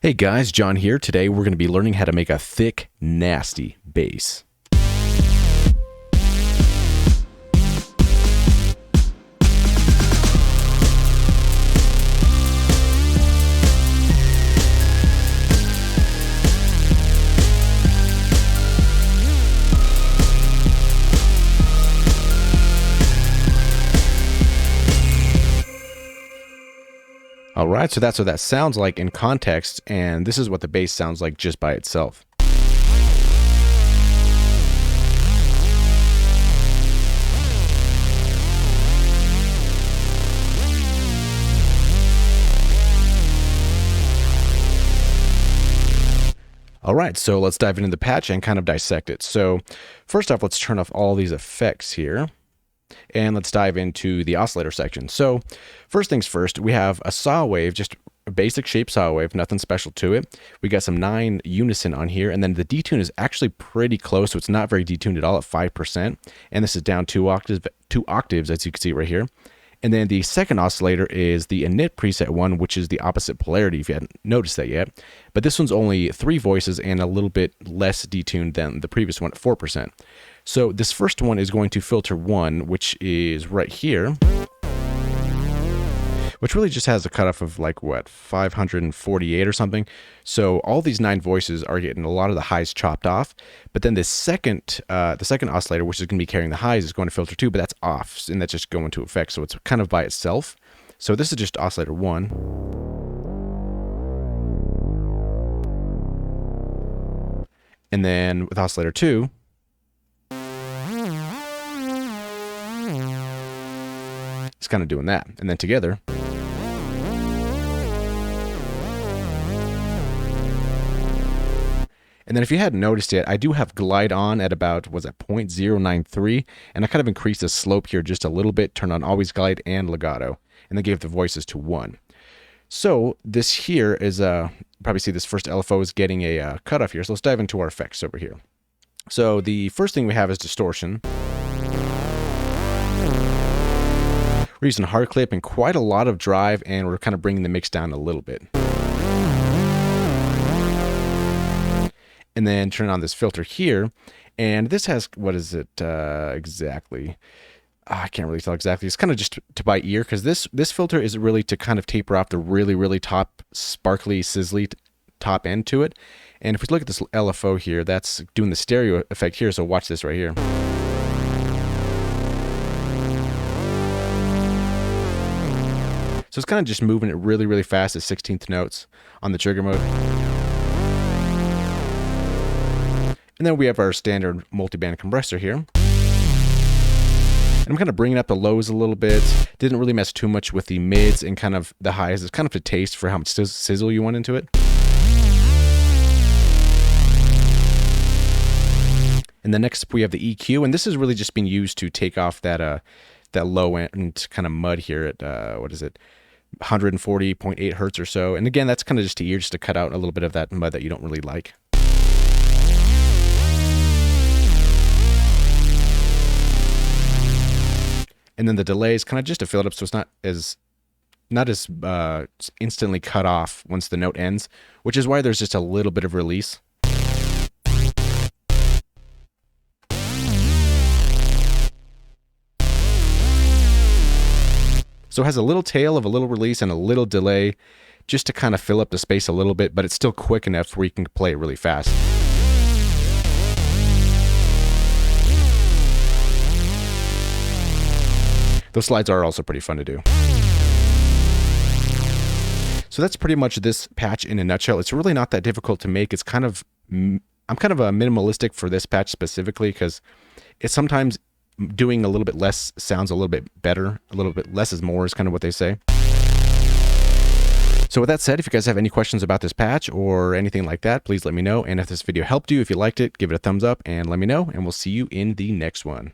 Hey guys, John here. Today we're going to be learning how to make a thick, nasty bass. Alright, so that's what that sounds like in context, and this is what the bass sounds like just by itself. Alright, so let's dive into the patch and kind of dissect it. So first off, let's turn off all these effects here. And let's dive into the oscillator section. So first things first, we have a saw wave, just a basic shape saw wave, nothing special to it. We got some 9 unison on here, and then the detune is actually pretty close, so it's not very detuned at all at 5%. And this is down 2 octaves, as you can see right here. And then the second oscillator is the init preset one, which is the opposite polarity, if you hadn't noticed that yet. But this one's only 3 voices and a little bit less detuned than the previous one at 4%. So this first one is going to filter 1, which is right here, which really just has a cutoff of like, what, 548 or something. So all these 9 voices are getting a lot of the highs chopped off. But then the second oscillator, which is going to be carrying the highs, is going to filter 2, but that's off, and that's just going to effect. So it's kind of by itself. So this is just oscillator 1. And then with oscillator 2, it's kind of doing that. And then together, and then if you hadn't noticed yet, I do have glide on at about, was it 0.093, and I kind of increased the slope here just a little bit, turned on always glide and legato, and then gave the voices to 1. So this here is, probably see this first LFO is getting a cutoff here, so let's dive into our effects over here. So the first thing we have is distortion. We're using hard clip and quite a lot of drive, and we're kind of bringing the mix down a little bit. And then turn on this filter here, and this has, what is it exactly? I can't really tell exactly. It's kind of just to by ear, because this filter is really to kind of taper off the really top, sparkly, sizzly top end to it. And if we look at this LFO here, that's doing the stereo effect here, so watch this right here. So it's kind of just moving it really fast at 16th notes on the trigger mode. And then we have our standard multi-band compressor here. And I'm kind of bringing up the lows a little bit. Didn't really mess too much with the mids and kind of the highs. It's kind of to taste for how much sizzle you want into it. And then next we have the EQ, and this is really just being used to take off that low end kind of mud here at, what is it? 140.8 hertz or so. And again, that's kind of just to ear, just to cut out a little bit of that mud that you don't really like. And then the delay is kind of just to fill it up so it's not as instantly cut off once the note ends, which is why there's just a little bit of release. So it has a little tail of a little release and a little delay just to kind of fill up the space a little bit, but it's still quick enough where you can play it really fast. Those slides are also pretty fun to do. So that's pretty much this patch in a nutshell. It's really not that difficult to make. It's kind of, I'm kind of a minimalistic for this patch specifically because it's sometimes doing a little bit less sounds a little bit better. A little bit less is more is kind of what they say. So with that said, if you guys have any questions about this patch or anything like that, please let me know. And if this video helped you, if you liked it, give it a thumbs up and let me know. And we'll see you in the next one.